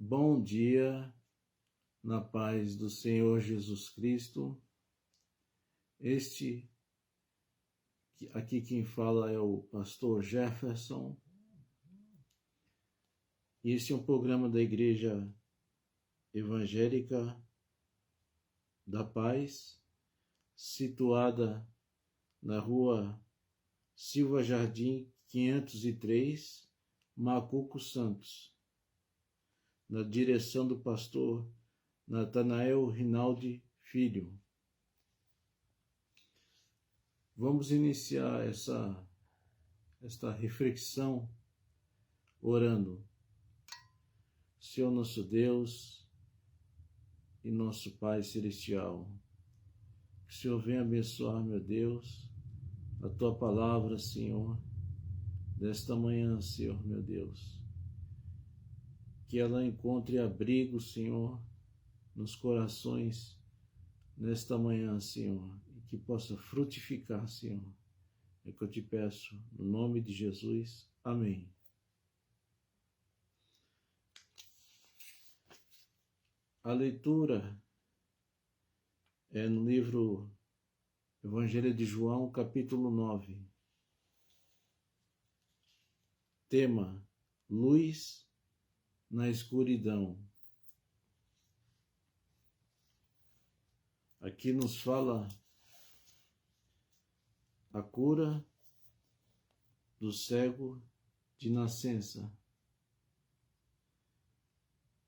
Bom dia, na paz do Senhor Jesus Cristo. Aqui quem fala é o pastor Jefferson. Este é um programa da Igreja Evangélica da Paz, situada na rua Silva Jardim 503, Macuco, Santos, na direção do pastor Natanael Rinaldi Filho. Vamos iniciar esta reflexão orando. Senhor nosso Deus e nosso Pai Celestial, que o Senhor venha abençoar, meu Deus, a Tua palavra, Senhor, desta manhã, Senhor, meu Deus. Que ela encontre abrigo, Senhor, nos corações nesta manhã, Senhor, e que possa frutificar, Senhor. É que eu te peço, no nome de Jesus. Amém. A leitura é no livro Evangelho de João, capítulo 9. Tema: luz na escuridão. Aqui nos fala a cura do cego de nascença.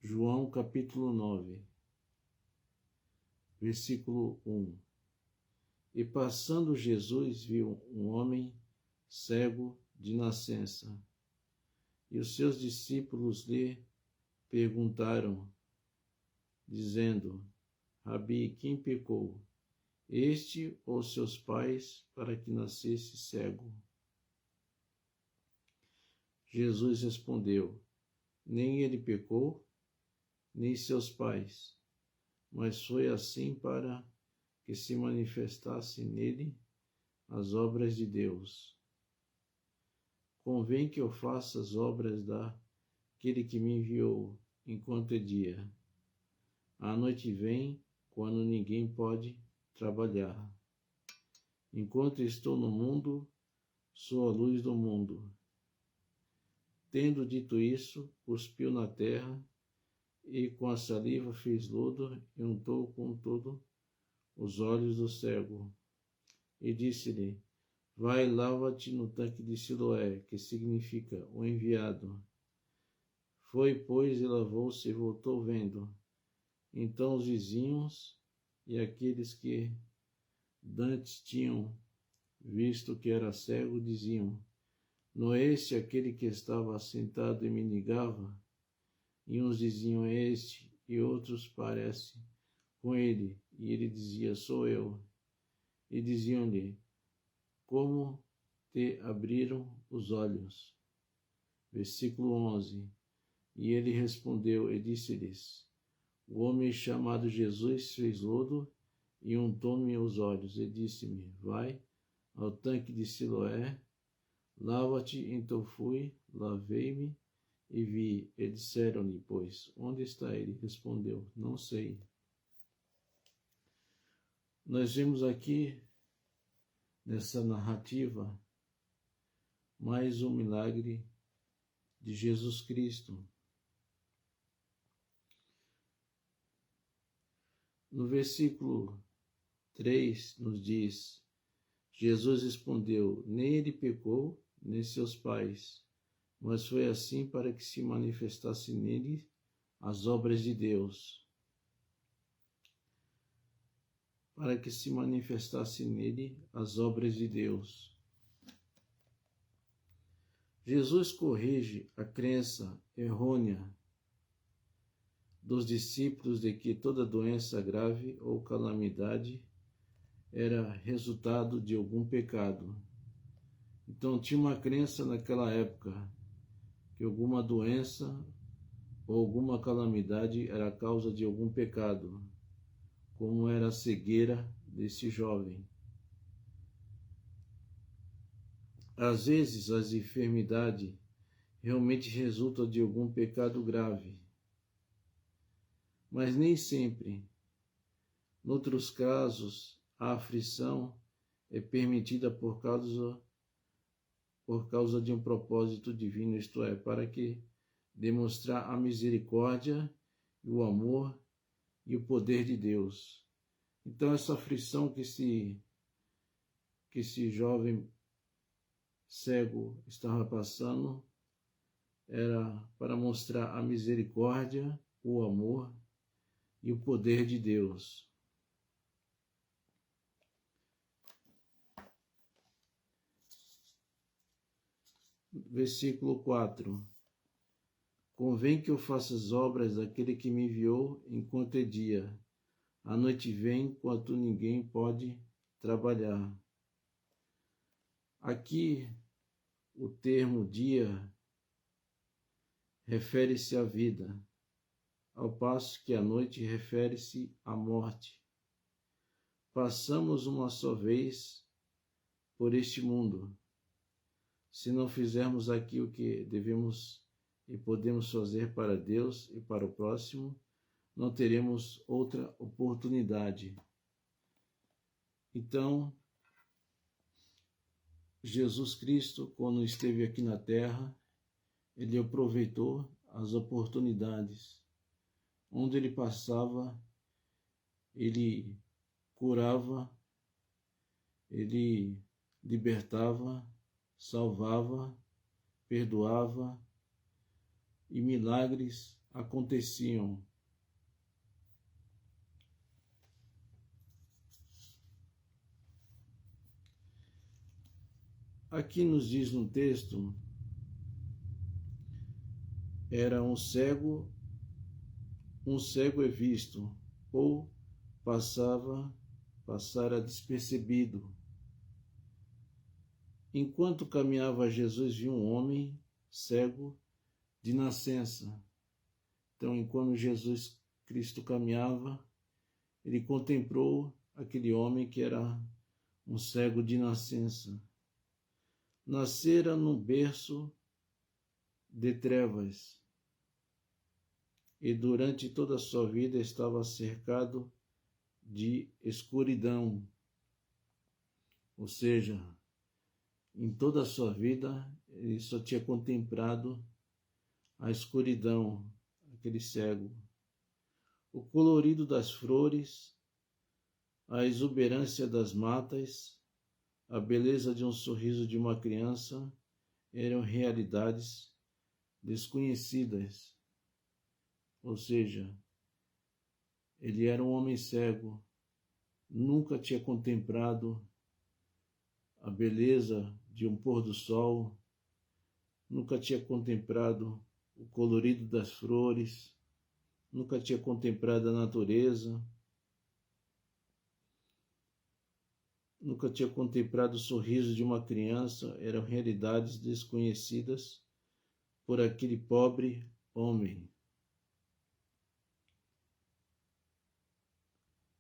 João capítulo 9, versículo 1. E passando Jesus viu um homem cego de nascença, e os seus discípulos lhe perguntaram, dizendo: Rabi, quem pecou, este ou seus pais, para que nascesse cego? Jesus respondeu: nem ele pecou, nem seus pais, mas foi assim para que se manifestasse nele as obras de Deus. Convém que eu faça as obras daquele que me enviou, enquanto é dia. A noite vem, quando ninguém pode trabalhar. Enquanto estou no mundo, sou a luz do mundo. Tendo dito isso, cuspiu na terra, e com a saliva fez lodo e untou com todo os olhos do cego. E disse-lhe: vai, lava-te no tanque de Siloé, que significa o enviado. Foi, pois, e lavou-se e voltou vendo. Então os vizinhos e aqueles que dantes tinham visto que era cego diziam: não é este aquele que estava assentado e mendigava? E uns diziam: é este, e outros: parece com ele. E ele dizia: sou eu. E diziam-lhe: como te abriram os olhos? Versículo 11. E ele respondeu e disse-lhes: o homem chamado Jesus fez lodo e untou-me os olhos, e disse-me: vai ao tanque de Siloé, lava-te. Então fui, lavei-me e vi. E disseram-lhe, pois, onde está ele? Respondeu: não sei. Nós vemos aqui, nessa narrativa, mais um milagre de Jesus Cristo. No versículo 3 nos diz: Jesus respondeu: nem ele pecou, nem seus pais, mas foi assim para que se manifestasse nele as obras de Deus. Para que se manifestasse nele as obras de Deus. Jesus corrige a crença errônea dos discípulos de que toda doença grave ou calamidade era resultado de algum pecado. Então tinha uma crença naquela época que alguma doença ou alguma calamidade era a causa de algum pecado, como era a cegueira desse jovem. Às vezes as enfermidades realmente resultam de algum pecado grave, mas nem sempre. Noutros casos, a aflição é permitida por causa de um propósito divino, isto é, para que demonstrar a misericórdia, o amor e o poder de Deus. Então, essa aflição que esse jovem cego estava passando era para mostrar a misericórdia, o amor e o poder de Deus. Versículo 4. Convém que eu faça as obras daquele que me enviou enquanto é dia. A noite vem, enquanto ninguém pode trabalhar. Aqui, o termo dia refere-se à vida, ao passo que a noite refere-se à morte. Passamos uma só vez por este mundo. Se não fizermos aqui o que devemos e podemos fazer para Deus e para o próximo, não teremos outra oportunidade. Então, Jesus Cristo, quando esteve aqui na terra, ele aproveitou as oportunidades. Onde ele passava, ele curava, ele libertava, salvava, perdoava e milagres aconteciam. Aqui nos diz no texto, era um cego é visto, ou passara despercebido. Enquanto caminhava Jesus, viu um homem cego de nascença. Então, enquanto Jesus Cristo caminhava, ele contemplou aquele homem que era um cego de nascença. Nascera num berço de trevas e durante toda a sua vida estava cercado de escuridão. Ou seja, em toda a sua vida ele só tinha contemplado a escuridão, aquele cego. O colorido das flores, a exuberância das matas, a beleza de um sorriso de uma criança eram realidades desconhecidas. Ou seja, ele era um homem cego, nunca tinha contemplado a beleza de um pôr do sol, nunca tinha contemplado o colorido das flores, nunca tinha contemplado a natureza, nunca tinha contemplado o sorriso de uma criança, eram realidades desconhecidas por aquele pobre homem.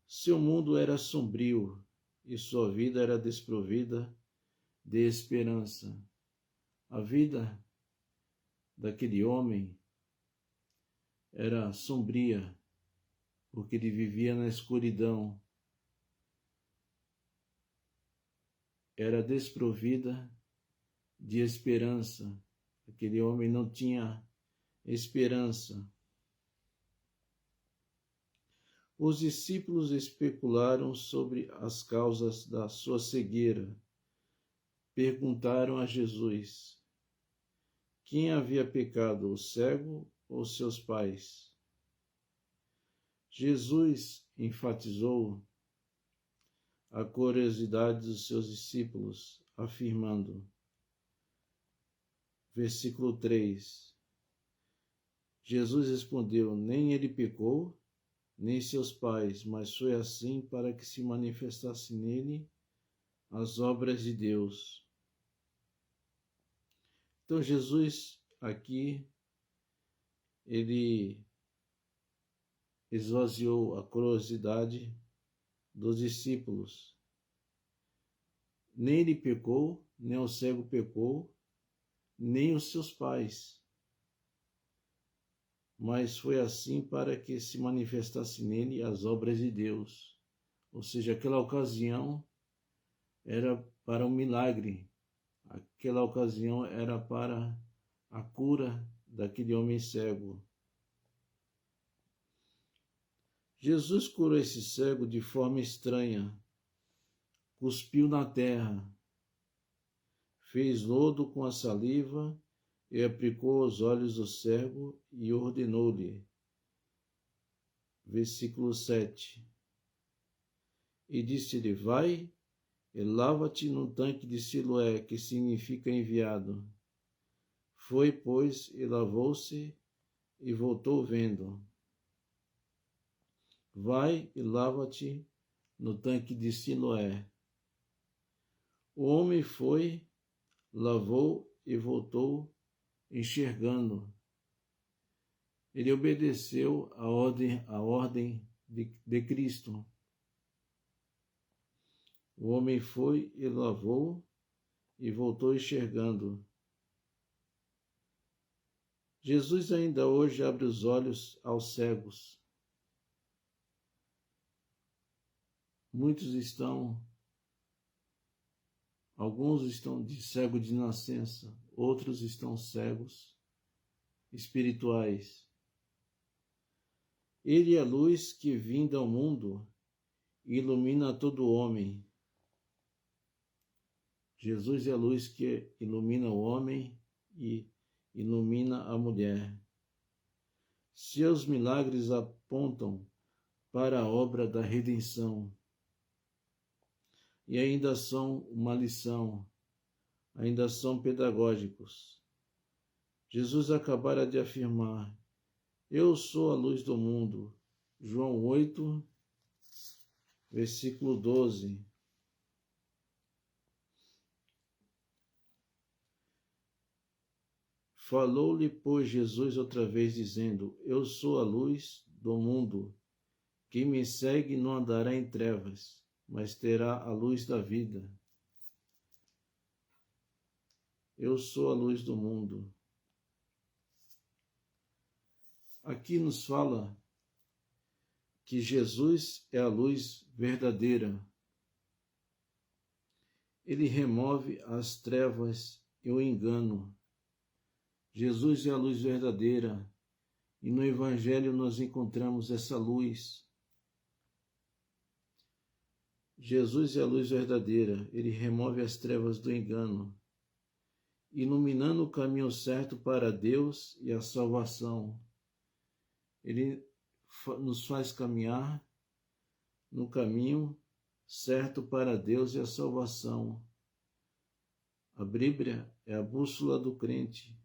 Seu mundo era sombrio e sua vida era desprovida de esperança. A vida daquele homem era sombria, porque ele vivia na escuridão. Era desprovida de esperança. Aquele homem não tinha esperança. Os discípulos especularam sobre as causas da sua cegueira. Perguntaram a Jesus: quem havia pecado, o cego ou seus pais? Jesus enfatizou a curiosidade dos seus discípulos, afirmando, versículo 3, Jesus respondeu: nem ele pecou, nem seus pais, mas foi assim para que se manifestasse nele as obras de Deus. Então Jesus aqui, ele esvaziou a curiosidade dos discípulos. Nem ele pecou, nem o cego pecou, nem os seus pais. mas foi assim para que se manifestasse nele as obras de Deus. Ou seja, aquela ocasião era para um milagre, aquela ocasião era para a cura daquele homem cego. Jesus curou esse cego de forma estranha, cuspiu na terra, fez lodo com a saliva e aplicou aos olhos do cego e ordenou-lhe. Versículo 7. E disse-lhe: vai e lava-te no tanque de Siloé, que significa enviado. Foi, pois, e lavou-se e voltou vendo. Vai e lava-te no tanque de Siloé. O homem foi, lavou e voltou enxergando. Ele obedeceu a ordem de Cristo. O homem foi e lavou e voltou enxergando. Jesus ainda hoje abre os olhos aos cegos. Alguns estão de cego de nascença, outros estão cegos espirituais. Ele é a luz que, vinda ao mundo, ilumina todo homem. Jesus é a luz que ilumina o homem e ilumina a mulher. Seus milagres apontam para a obra da redenção e ainda são uma lição, ainda são pedagógicos. Jesus acabara de afirmar: eu sou a luz do mundo. João 8, versículo 12. Falou-lhe, pois, Jesus outra vez, dizendo: eu sou a luz do mundo. Quem me segue não andará em trevas, mas terá a luz da vida. Eu sou a luz do mundo. Aqui nos fala que Jesus é a luz verdadeira. Ele remove as trevas e o engano. Jesus é a luz verdadeira e no Evangelho nós encontramos essa luz. Jesus é a luz verdadeira, ele remove as trevas do engano, iluminando o caminho certo para Deus e a salvação. Ele nos faz caminhar no caminho certo para Deus e a salvação. A Bíblia é a bússola do crente.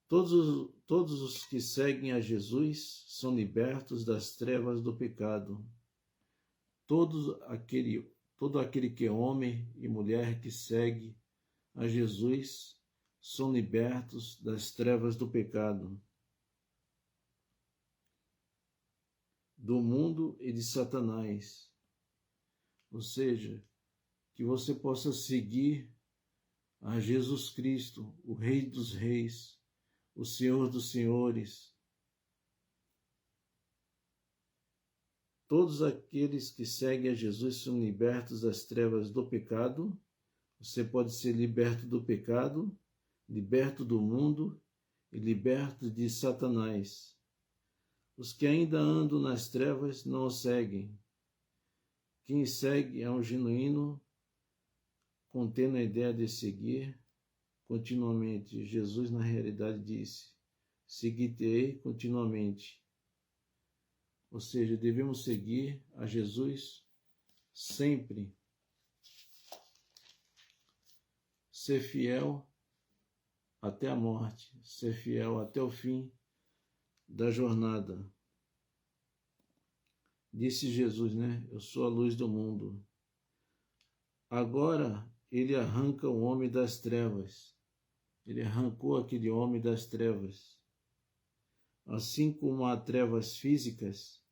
Todos os que seguem a Jesus são libertos das trevas do pecado. Todo aquele que é homem e mulher que segue a Jesus são libertos das trevas do pecado, do mundo e de Satanás. Ou seja, que você possa seguir a Jesus Cristo, o Rei dos Reis, o Senhor dos Senhores. Todos aqueles que seguem a Jesus são libertos das trevas do pecado. Você pode ser liberto do pecado, liberto do mundo e liberto de Satanás. Os que ainda andam nas trevas não o seguem. Quem segue é um genuíno, contendo a ideia de seguir continuamente. Jesus, na realidade, disse: seguir-te-ei continuamente. Ou seja, devemos seguir a Jesus sempre. Ser fiel até a morte, ser fiel até o fim da jornada. Disse Jesus, né? Eu sou a luz do mundo. Agora ele arranca o homem das trevas. Ele arrancou aquele homem das trevas. Assim como há trevas físicas,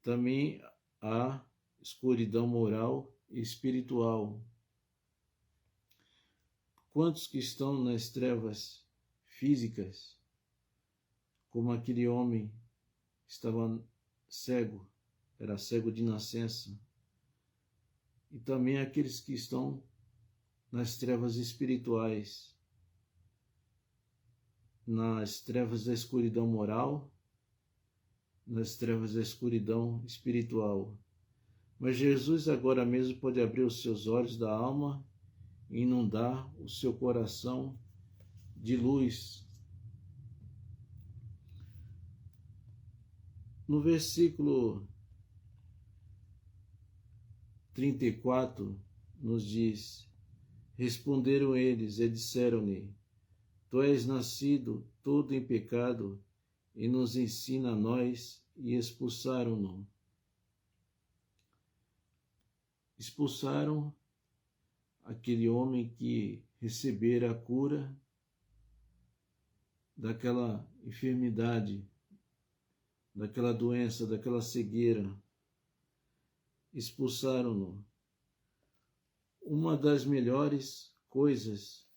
também há escuridão moral e espiritual. Quantos que estão nas trevas físicas como aquele homem estava cego, era cego de nascença, e também aqueles que estão nas trevas espirituais, nas trevas da escuridão moral, nas trevas da escuridão espiritual. Mas Jesus agora mesmo pode abrir os seus olhos da alma e inundar o seu coração de luz. No versículo 34 nos diz: responderam eles e disseram-lhe: tu és nascido todo em pecado e nos ensina a nós, e expulsaram-no. Expulsaram aquele homem que recebera a cura daquela enfermidade, daquela doença, daquela cegueira. Expulsaram-no. Uma das melhores coisas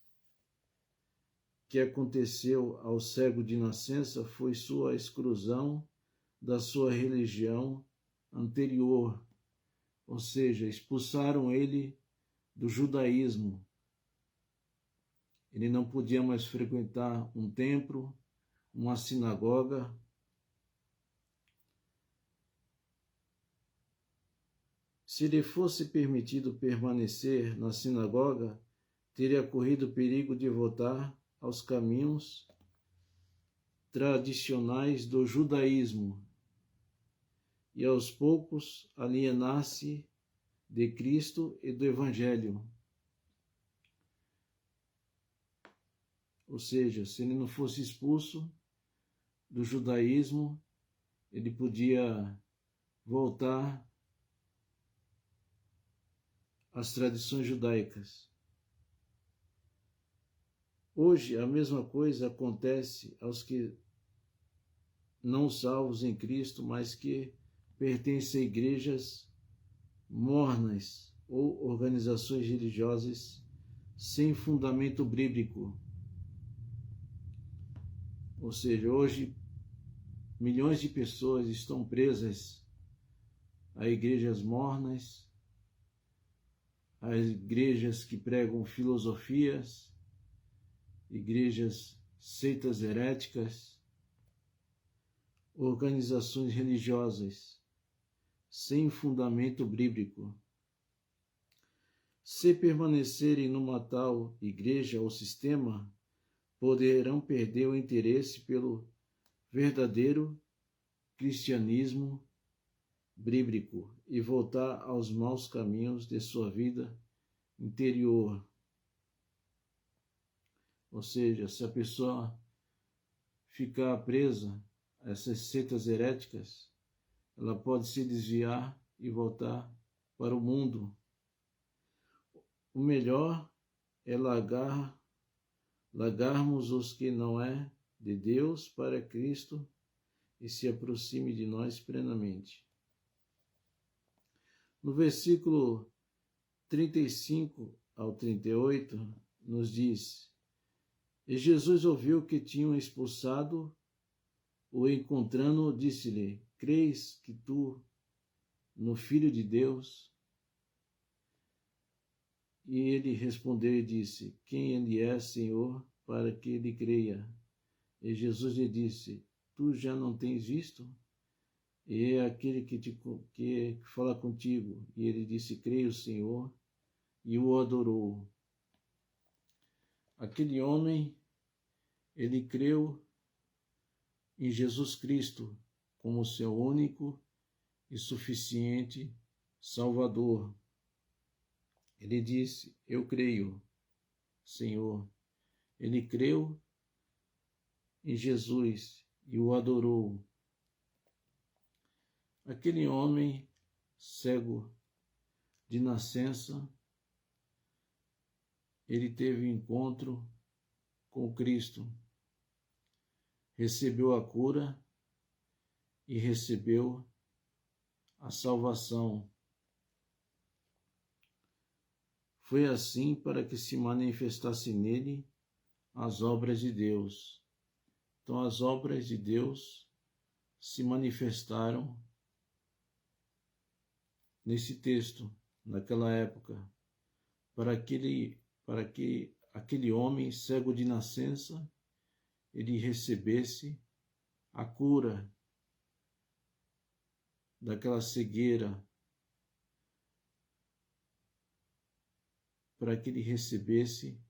que aconteceu ao cego de nascença foi sua exclusão da sua religião anterior, ou seja, expulsaram ele do judaísmo. Ele não podia mais frequentar um templo, uma sinagoga. Se lhe fosse permitido permanecer na sinagoga, teria corrido o perigo de voltar aos caminhos tradicionais do judaísmo e aos poucos alienar-se de Cristo e do Evangelho. Ou seja, se ele não fosse expulso do judaísmo, ele podia voltar às tradições judaicas. Hoje, a mesma coisa acontece aos que não salvos em Cristo, mas que pertencem a igrejas mornas ou organizações religiosas sem fundamento bíblico. Ou seja, hoje milhões de pessoas estão presas a igrejas mornas, a igrejas que pregam filosofias, igrejas, seitas heréticas, organizações religiosas sem fundamento bíblico. Se permanecerem numa tal igreja ou sistema, poderão perder o interesse pelo verdadeiro cristianismo bíblico e voltar aos maus caminhos de sua vida interior. Ou seja, se a pessoa ficar presa a essas seitas heréticas, ela pode se desviar e voltar para o mundo. O melhor é largarmos os que não é de Deus para Cristo e se aproxime de nós plenamente. No versículo 35 ao 38, nos diz: e Jesus ouviu que tinham expulsado, o encontrando, disse-lhe: crês que tu, no Filho de Deus? E ele respondeu e disse: quem ele é, Senhor, para que ele creia? E Jesus lhe disse: tu já não tens visto? E é aquele que fala contigo. E ele disse: creio, Senhor, e o adorou. Aquele homem, ele creu em Jesus Cristo como seu único e suficiente Salvador. Ele disse: eu creio, Senhor. Ele creu em Jesus e o adorou. Aquele homem cego de nascença, ele teve um encontro com Cristo, recebeu a cura e recebeu a salvação. Foi assim para que se manifestasse nele as obras de Deus, Então as obras de Deus se manifestaram nesse texto, naquela época, para que aquele homem cego de nascença ele recebesse a cura daquela cegueira, para que ele recebesse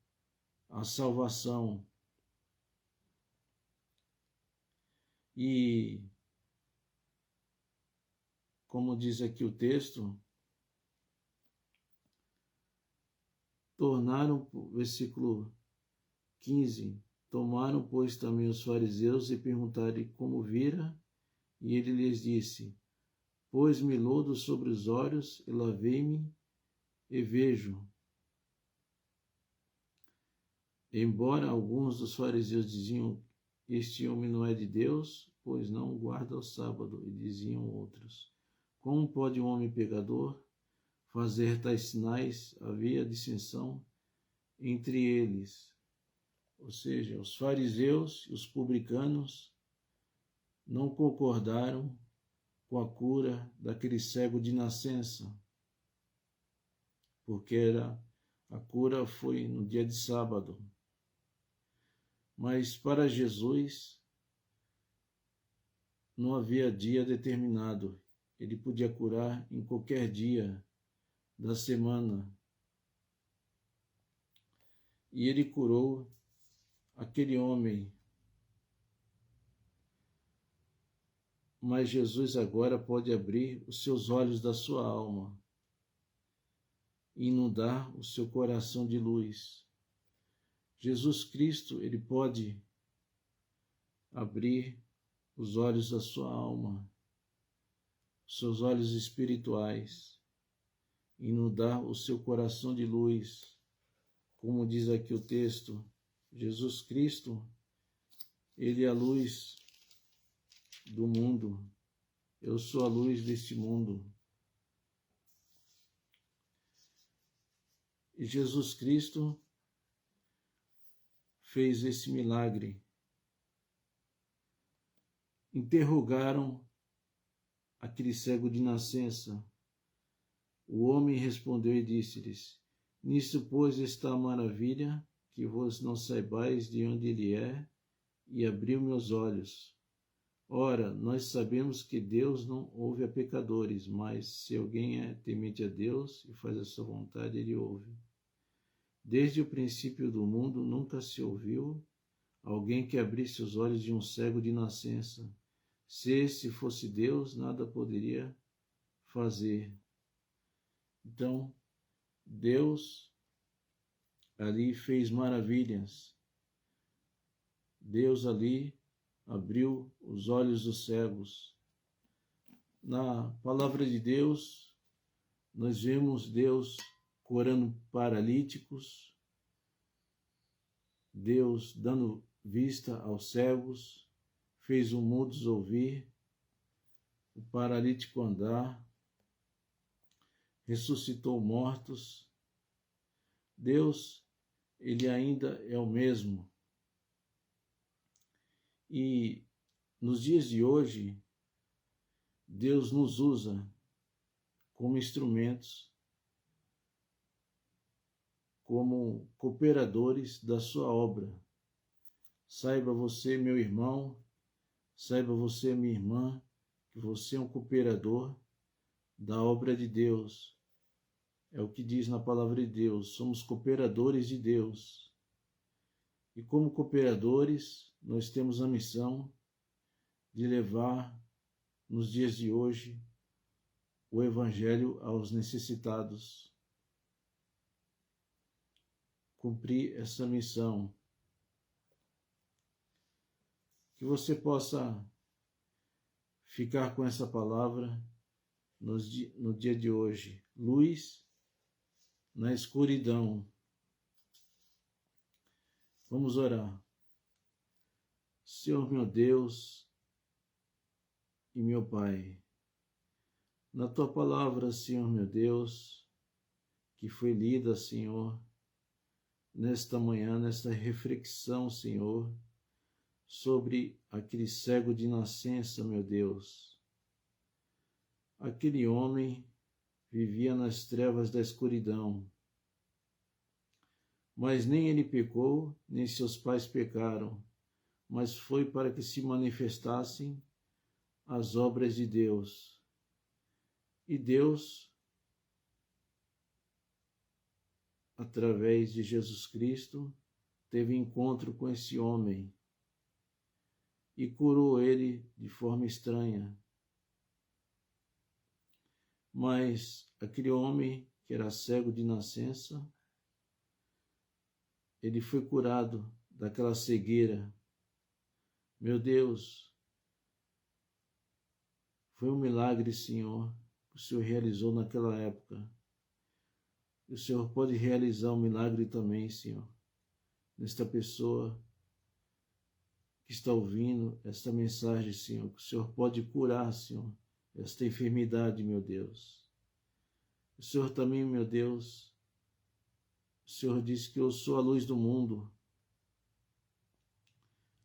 a salvação. E, como diz aqui o texto, versículo 15, tomaram, pois, também os fariseus e perguntaram como vira, e ele lhes disse, pôs-me lodo sobre os olhos e lavei-me e vejo. Embora alguns dos fariseus diziam, este homem não é de Deus, pois não guarda o sábado, e diziam outros, como pode um homem pecador fazer tais sinais? Havia dissensão entre eles. Ou seja, os fariseus e os publicanos não concordaram com a cura daquele cego de nascença, porque a cura foi no dia de sábado. Mas para Jesus não havia dia determinado. Ele podia curar em qualquer dia da semana. E ele curou aquele homem. Mas Jesus agora pode abrir os seus olhos da sua alma e inundar o seu coração de luz. Jesus Cristo, ele pode abrir os olhos da sua alma, seus olhos espirituais, inundar o seu coração de luz. Como diz aqui o texto, Jesus Cristo, ele é a luz do mundo. Eu sou a luz deste mundo. E Jesus Cristo fez esse milagre. Interrogaram aquele cego de nascença. O homem respondeu e disse-lhes, nisto, pois, está a maravilha, que vós não saibais de onde ele é, e abriu meus olhos. Ora, nós sabemos que Deus não ouve a pecadores, mas se alguém é temente a Deus e faz a sua vontade, ele ouve. Desde o princípio do mundo nunca se ouviu alguém que abrisse os olhos de um cego de nascença. Se esse fosse Deus, nada poderia fazer. Então, Deus ali fez maravilhas. Deus ali abriu os olhos dos cegos. Na palavra de Deus, nós vemos Deus curando paralíticos, Deus dando vista aos cegos, fez os mudos ouvir, o paralítico andar, ressuscitou mortos. Deus, ele ainda é o mesmo. E nos dias de hoje, Deus nos usa como instrumentos, como cooperadores da sua obra. Saiba você, meu irmão, saiba você, minha irmã, que você é um cooperador da obra de Deus. É o que diz na palavra de Deus, somos cooperadores de Deus. E como cooperadores, nós temos a missão de levar, nos dias de hoje, o Evangelho aos necessitados. Cumprir essa missão. Que você possa ficar com essa palavra no dia de hoje. Luz na escuridão. Vamos orar. Senhor meu Deus e meu Pai, na Tua palavra, Senhor meu Deus, que foi lida, Senhor, nesta manhã, nesta reflexão, Senhor, sobre aquele cego de nascença, meu Deus. Aquele homem vivia nas trevas da escuridão, mas nem ele pecou, nem seus pais pecaram, mas foi para que se manifestassem as obras de Deus. E Deus, através de Jesus Cristo, teve encontro com esse homem e curou ele de forma estranha. Mas aquele homem que era cego de nascença, ele foi curado daquela cegueira. Meu Deus, foi um milagre, Senhor, que o Senhor realizou naquela época. E o Senhor pode realizar um milagre também, Senhor, nesta pessoa que está ouvindo esta mensagem, Senhor, que o Senhor pode curar, Senhor, esta enfermidade, meu Deus. O Senhor também, meu Deus, o Senhor disse que eu sou a luz do mundo.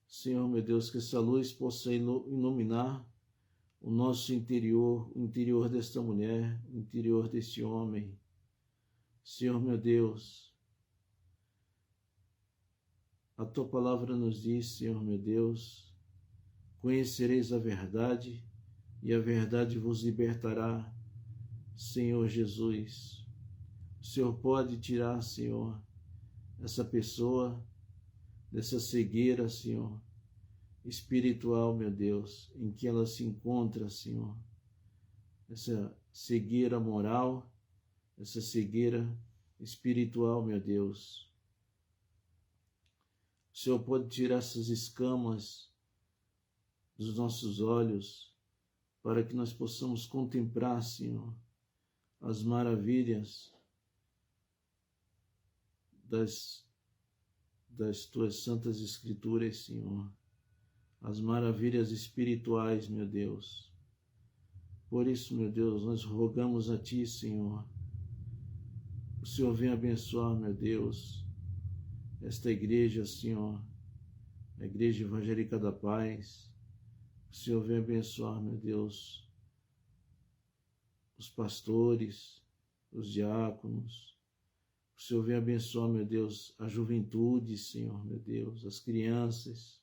Senhor, meu Deus, que essa luz possa iluminar o nosso interior, o interior desta mulher, o interior deste homem. Senhor, meu Deus, a Tua palavra nos diz, Senhor, meu Deus, conhecereis a verdade e a verdade vos libertará, Senhor Jesus. O Senhor pode tirar, Senhor, essa pessoa dessa cegueira, Senhor, espiritual, meu Deus, em que ela se encontra, Senhor. Essa cegueira moral, essa cegueira espiritual, meu Deus. O Senhor pode tirar essas escamas dos nossos olhos para que nós possamos contemplar, Senhor, as maravilhas das Tuas santas Escrituras, Senhor, as maravilhas espirituais, meu Deus. Por isso, meu Deus, nós rogamos a Ti, Senhor, o Senhor venha abençoar, meu Deus, esta igreja, Senhor, a Igreja Evangélica da Paz. O Senhor venha abençoar, meu Deus, os pastores, os diáconos. O Senhor venha abençoar, meu Deus, a juventude, Senhor, meu Deus, as crianças.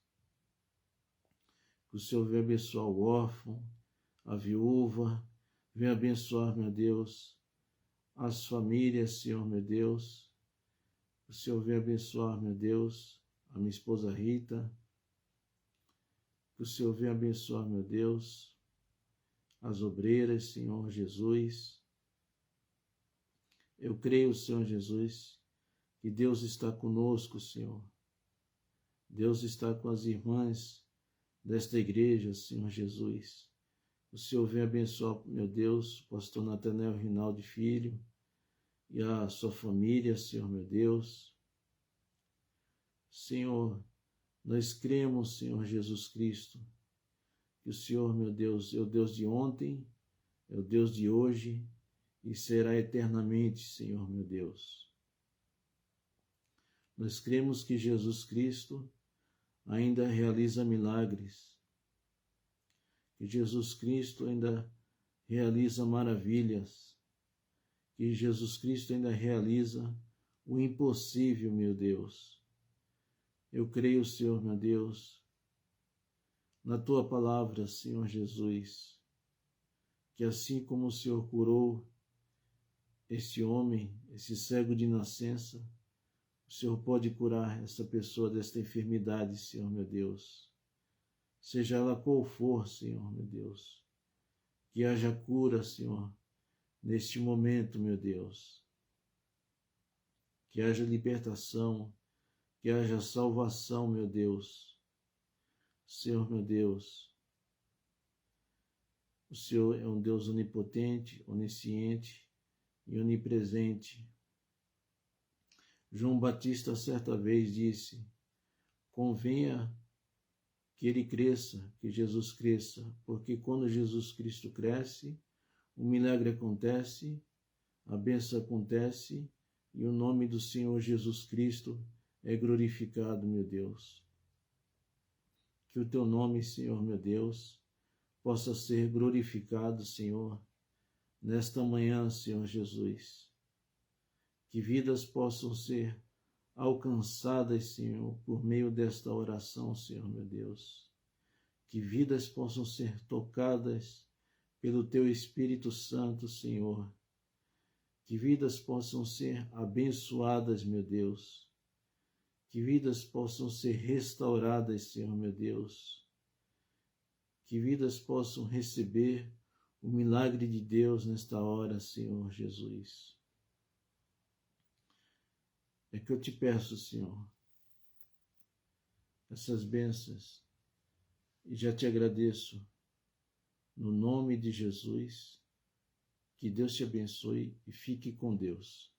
Que o Senhor venha abençoar o órfão, a viúva. Venha abençoar, meu Deus, as famílias, Senhor, meu Deus. O Senhor venha abençoar, meu Deus, a minha esposa Rita. Que o Senhor venha abençoar, meu Deus, as obreiras, Senhor Jesus. Eu creio, Senhor Jesus, que Deus está conosco, Senhor. Deus está com as irmãs desta igreja, Senhor Jesus. O Senhor venha abençoar, meu Deus, o pastor Nathanael Rinaldi Filho e a sua família, Senhor, meu Deus. Senhor, nós cremos, Senhor Jesus Cristo, que o Senhor, meu Deus, é o Deus de ontem, é o Deus de hoje e será eternamente, Senhor, meu Deus. Nós cremos que Jesus Cristo ainda realiza milagres, que Jesus Cristo ainda realiza maravilhas, que Jesus Cristo ainda realiza o impossível, meu Deus. Eu creio, Senhor, meu Deus, na Tua palavra, Senhor Jesus, que assim como o Senhor curou esse homem, esse cego de nascença, o Senhor pode curar essa pessoa desta enfermidade, Senhor, meu Deus. Seja ela qual for, Senhor, meu Deus. Que haja cura, Senhor, neste momento, meu Deus. Que haja libertação, que haja salvação, meu Deus. Senhor, meu Deus, o Senhor é um Deus onipotente, onisciente e onipresente. João Batista certa vez disse: convenha que ele cresça, que Jesus cresça, porque quando Jesus Cristo cresce, o milagre acontece, a bênção acontece e o nome do Senhor Jesus Cristo é glorificado, meu Deus. que o teu nome, Senhor meu Deus, possa ser glorificado, Senhor, nesta manhã, Senhor Jesus. Que vidas possam ser alcançadas, Senhor, por meio desta oração, Senhor meu Deus. Que vidas possam ser tocadas pelo teu Espírito Santo, Senhor. Que vidas possam ser abençoadas, meu Deus. Que vidas possam ser restauradas, Senhor meu Deus. Que vidas possam receber o milagre de Deus nesta hora, Senhor Jesus. É que eu te peço, Senhor, essas bênçãos, e já te agradeço, no nome de Jesus. Que Deus te abençoe e fique com Deus.